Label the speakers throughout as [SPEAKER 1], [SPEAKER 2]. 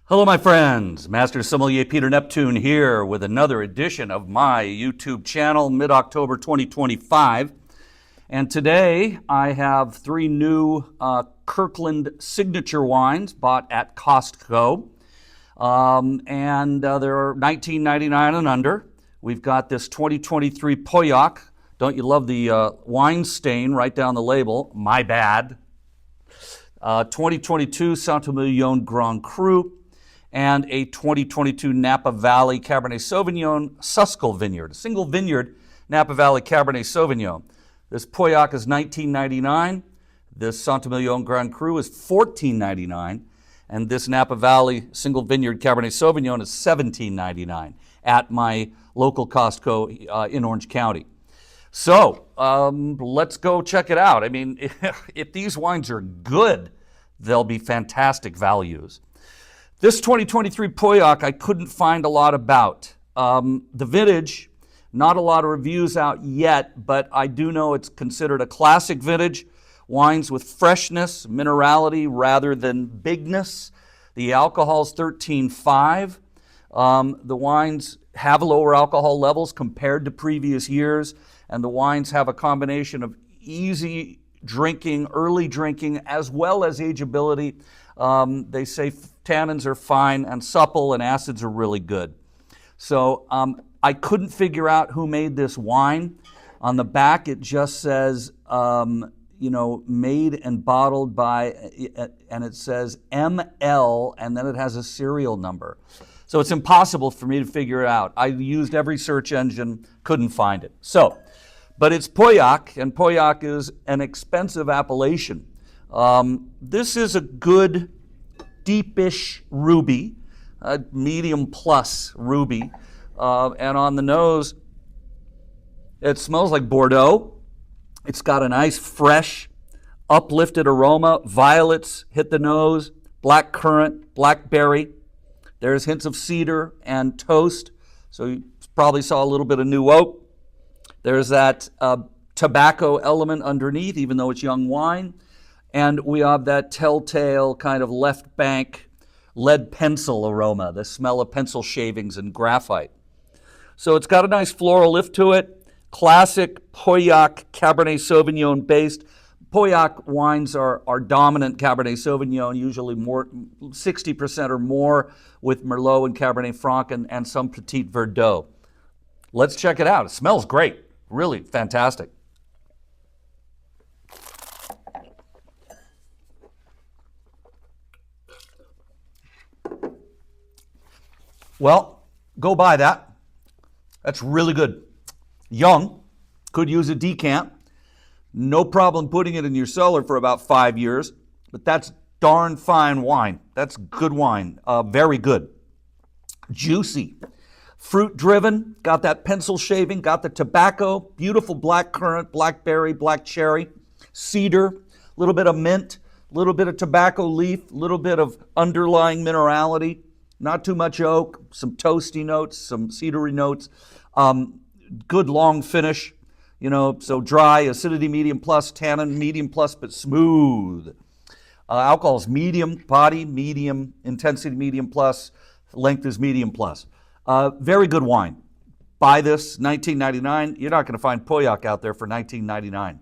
[SPEAKER 1] Hello, my friends. Master Sommelier Peter Neptune here with another edition of my YouTube channel, mid-October 2025. And today I have three new Kirkland signature wines bought at Costco. They're $19.99 and under. We've got this 2023 Pauillac. Don't you love the wine stain right down the label? My bad. 2022 Sommelier Grand Cru, and a 2022 Napa Valley Cabernet Sauvignon Suskel Vineyard, a single vineyard Napa Valley Cabernet Sauvignon. This Pauillac is $19.99. This Sommelier Grand Cru is $14.99. And this Napa Valley single vineyard Cabernet Sauvignon is $17.99 at my local Costco in Orange County. So let's go check it out. I mean, if these wines are good, they'll be fantastic values. This 2023 Pauillac I couldn't find a lot about. The vintage, not a lot of reviews out yet, but I do know it's considered a classic vintage. Wines with freshness, minerality rather than bigness. The alcohol's 13.5. The wines have lower alcohol levels compared to previous years, and the wines have a combination of easy drinking, early drinking, as well as ageability. They say tannins are fine and supple, and acids are really good. So I couldn't figure out who made this wine. On the back, it just says, made and bottled by, and it says ML, and then it has a serial number. So it's impossible for me to figure it out. I used every search engine, couldn't find it. But it's Pauillac, and Pauillac is an expensive appellation. This is a good, deepish ruby, a medium plus ruby. And on the nose, it smells like Bordeaux. It's got a nice, fresh, uplifted aroma. Violets hit the nose, black currant, blackberry. There's hints of cedar and toast. So you probably saw a little bit of new oak. There's that tobacco element underneath, even though it's young wine. And we have that telltale kind of left bank lead pencil aroma, the smell of pencil shavings and graphite. So it's got a nice floral lift to it. Classic Pauillac Cabernet Sauvignon based. Pauillac wines are dominant Cabernet Sauvignon, usually more 60% or more with Merlot and Cabernet Franc and some Petit Verdot. Let's check it out. It smells great. Really fantastic. Well, go buy that. That's really good. Young, could use a decant. No problem putting it in your cellar for about 5 years, but that's darn fine wine. That's good wine, very good. Juicy, fruit driven, got that pencil shaving, got the tobacco, beautiful black currant, blackberry, black cherry, cedar, a little bit of mint, a little bit of tobacco leaf, a little bit of underlying minerality. Not too much oak, some toasty notes, some cedary notes. Good long finish, so dry, acidity medium plus, tannin medium plus, but smooth. Alcohol is medium, body medium, intensity medium plus, length is medium plus. Very good wine. Buy this, $19.99. You're not going to find Pauillac out there for $19.99.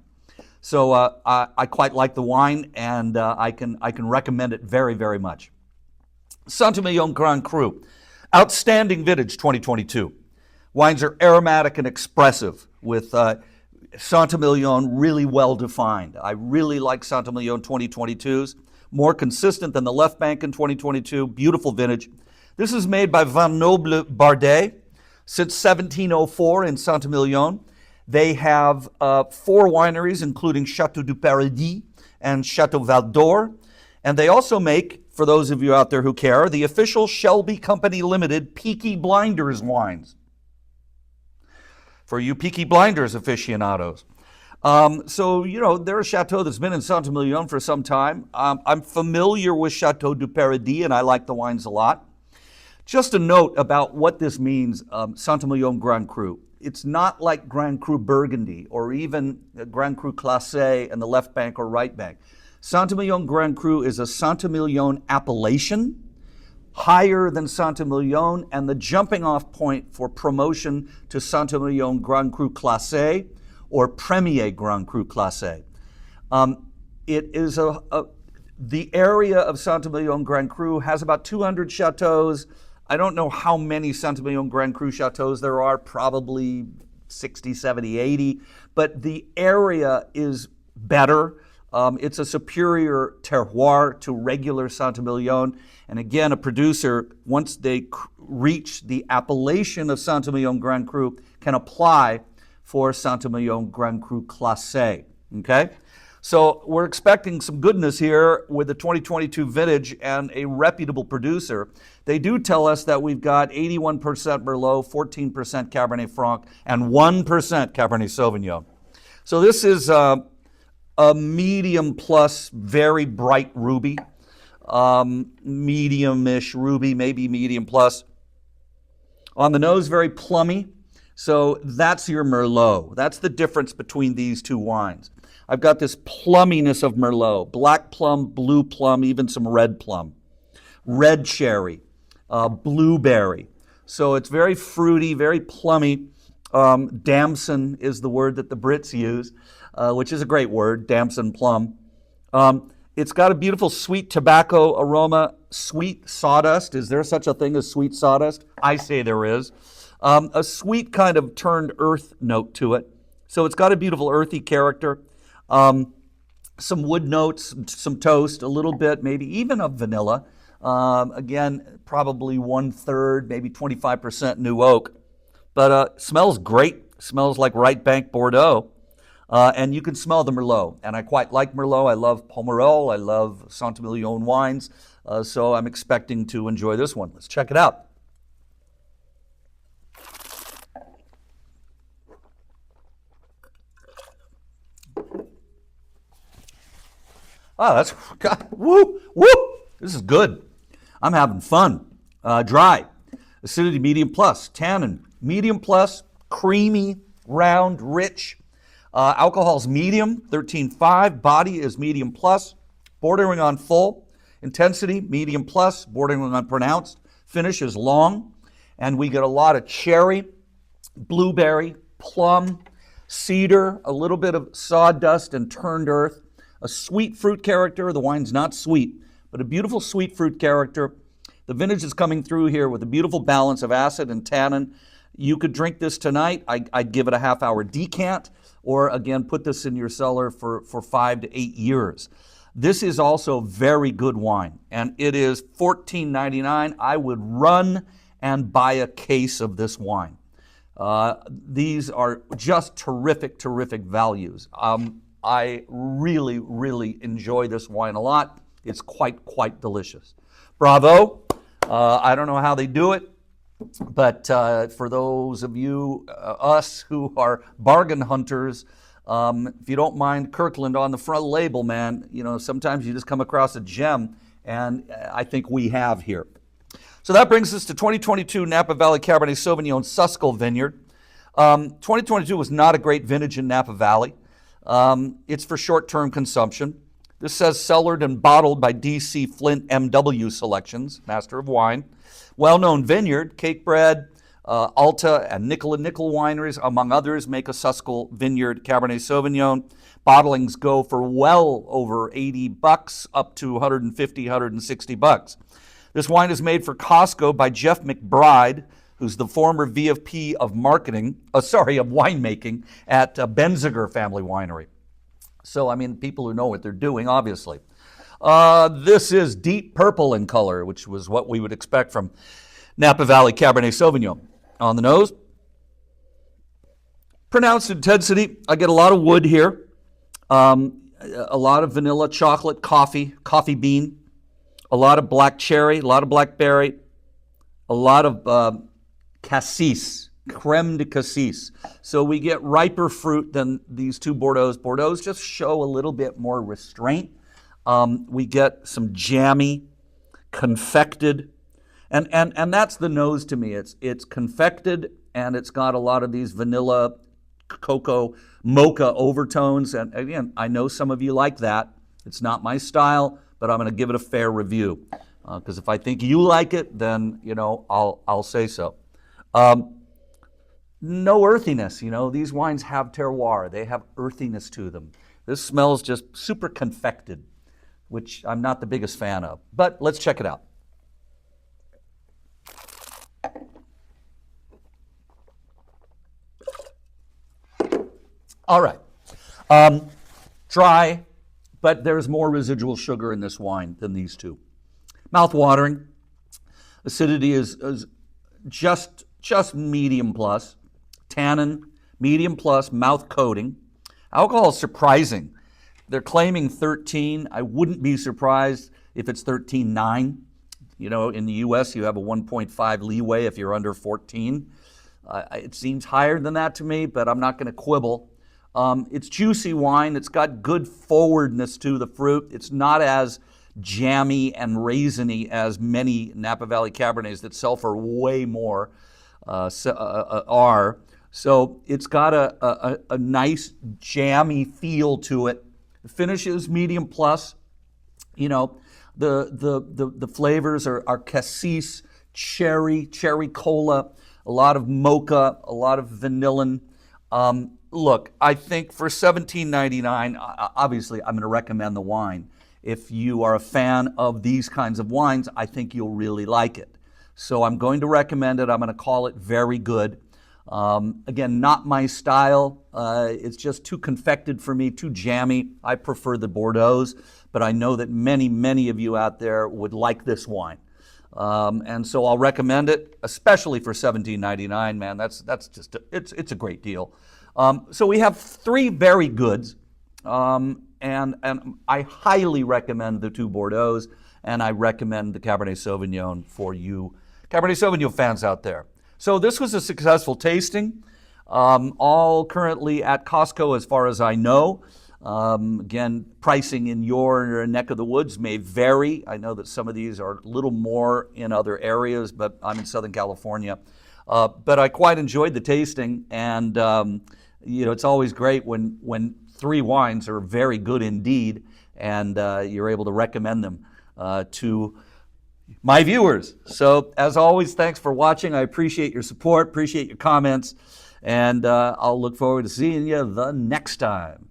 [SPEAKER 1] So I quite like the wine, and I can recommend it very, very much. Sommelier Grand Cru, outstanding vintage 2022. Wines are aromatic and expressive with Sommelier really well defined. I really like Sommelier 2022s. More consistent than the Left Bank in 2022. Beautiful vintage. This is made by Vin Noble Bardet since 1704 in Saint-Emilion. They have 4 wineries, including Château du Paradis and Château Val d'Or. And they also make, for those of you out there who care, the official Shelby Company Limited Peaky Blinders wines. For you Peaky Blinders aficionados. They're a chateau that's been in Saint-Emilion for some time. I'm familiar with Château du Paradis, and I like the wines a lot. Just a note about what this means, Saint-Emilion Grand Cru. It's not like Grand Cru Burgundy or even Grand Cru Classé in the left bank or right bank. Saint-Emilion Grand Cru is a Saint-Emilion appellation higher than Saint-Emilion, and the jumping off point for promotion to Saint-Emilion Grand Cru Classé or Premier Grand Cru Classé. It is the area of Saint-Emilion Grand Cru has about 200 chateaus. I don't know how many Saint-Emilion Grand Cru chateaus there are, probably 60, 70, 80, but the area is better. It's a superior terroir to regular Saint-Emilion. And again, a producer, once they reach the appellation of Saint-Emilion Grand Cru, can apply for Saint-Emilion Grand Cru Classé. Okay? So we're expecting some goodness here with the 2022 vintage and a reputable producer. They do tell us that we've got 81% Merlot, 14% Cabernet Franc, and 1% Cabernet Sauvignon. So this is a medium plus, very bright ruby. Medium-ish ruby, maybe medium plus. On the nose, very plummy. So that's your Merlot. That's the difference between these two wines. I've got this plumminess of Merlot, black plum, blue plum, even some red plum, red cherry, blueberry. So it's very fruity, very plummy. Damson is the word that the Brits use, which is a great word, damson plum. It's got a beautiful sweet tobacco aroma, sweet sawdust. Is there such a thing as sweet sawdust? I say there is. A sweet kind of turned earth note to it. So it's got a beautiful earthy character. Some wood notes, some toast, a little bit, maybe even of vanilla. Again, probably 1/3, maybe 25% new oak. But smells great. Smells like Right Bank Bordeaux. And you can smell the Merlot. And I quite like Merlot. I love Pomerol. I love Saint-Emilion wines. So I'm expecting to enjoy this one. Let's check it out. Oh, that's, God, woo, woo. This is good. I'm having fun. Dry. Acidity, medium plus. Tannin, medium plus. Creamy, round, rich. Alcohol's medium, 13.5. Body is medium plus. Bordering on full. Intensity, medium plus. Bordering on pronounced. Finish is long. And we get a lot of cherry, blueberry, plum, cedar, a little bit of sawdust and turned earth. A sweet fruit character. The wine's not sweet, but a beautiful sweet fruit character. The vintage is coming through here with a beautiful balance of acid and tannin. You could drink this tonight. I'd give it a half-hour decant, or again, put this in your cellar for 5 to 8 years. This is also very good wine, and it is $14.99. I would run and buy a case of this wine. These are just terrific, terrific values. I really, really enjoy this wine a lot. It's quite delicious. Bravo. I don't know how they do it, but for those of you, us who are bargain hunters, if you don't mind Kirkland on the front label, man, you know, sometimes you just come across a gem, and I think we have here. So that brings us to 2022 Napa Valley Cabernet Sauvignon Suskel Vineyard. 2022 was not a great vintage in Napa Valley. It's for short-term consumption. This says cellared and bottled by D.C. Flint M.W. Selections, Master of Wine. Well-known vineyard, Cakebread, Alta, and Nickel and Nickel wineries, among others, make a Suskel Vineyard Cabernet Sauvignon. Bottlings go for well over $80, up to $150, $160. This wine is made for Costco by Jeff McBride, who's the former VP of winemaking at Benziger Family Winery. So, I mean, people who know what they're doing, obviously. This is deep purple in color, which was what we would expect from Napa Valley Cabernet Sauvignon. On the nose, pronounced intensity. I get a lot of wood here. A lot of vanilla, chocolate, coffee bean. A lot of black cherry, a lot of blackberry. A lot of cassis, creme de cassis. So we get riper fruit than these two Bordeaux. Bordeaux just show a little bit more restraint. We get some jammy, confected, and that's the nose to me. It's confected, and it's got a lot of these vanilla, cocoa, mocha overtones. And again, I know some of you like that. It's not my style, but I'm going to give it a fair review. Because if I think you like it, then, I'll say so. Um, no earthiness. These wines have terroir. They have earthiness to them. This smells just super confected, which I'm not the biggest fan of. But let's check it out. All right. Dry, but there's more residual sugar in this wine than these two. Mouth-watering. Acidity is just medium plus. Tannin, medium plus, mouth coating. Alcohol is surprising. They're claiming 13. I wouldn't be surprised if it's 13.9. In the U.S., you have a 1.5 leeway if you're under 14. It seems higher than that to me, but I'm not going to quibble. It's juicy wine. It's got good forwardness to the fruit. It's not as jammy and raisiny as many Napa Valley Cabernets that sell for way more are. So it's got a nice jammy feel to it. The finish is medium plus. The flavors are cassis, cherry cola, a lot of mocha, a lot of vanillin. Look, I think for $17.99, obviously I'm going to recommend the wine. If you are a fan of these kinds of wines, I think you'll really like it. So I'm going to recommend it. I'm going to call it very good. Again, not my style. It's just too confected for me, too jammy. I prefer the Bordeaux's, but I know that many of you out there would like this wine. And so I'll recommend it, especially for $17.99, man. That's just, it's a great deal. So we have three very goods, and I highly recommend the two Bordeaux's, and I recommend the Cabernet Sauvignon for you Cabernet Sauvignon fans out there. So this was a successful tasting, all currently at Costco as far as I know. Again, pricing in your neck of the woods may vary. I know that some of these are a little more in other areas, but I'm in Southern California. But I quite enjoyed the tasting, and it's always great when three wines are very good indeed, and you're able to recommend them to my viewers. So as always, thanks for watching. I appreciate your support, appreciate your comments, and I'll look forward to seeing you the next time.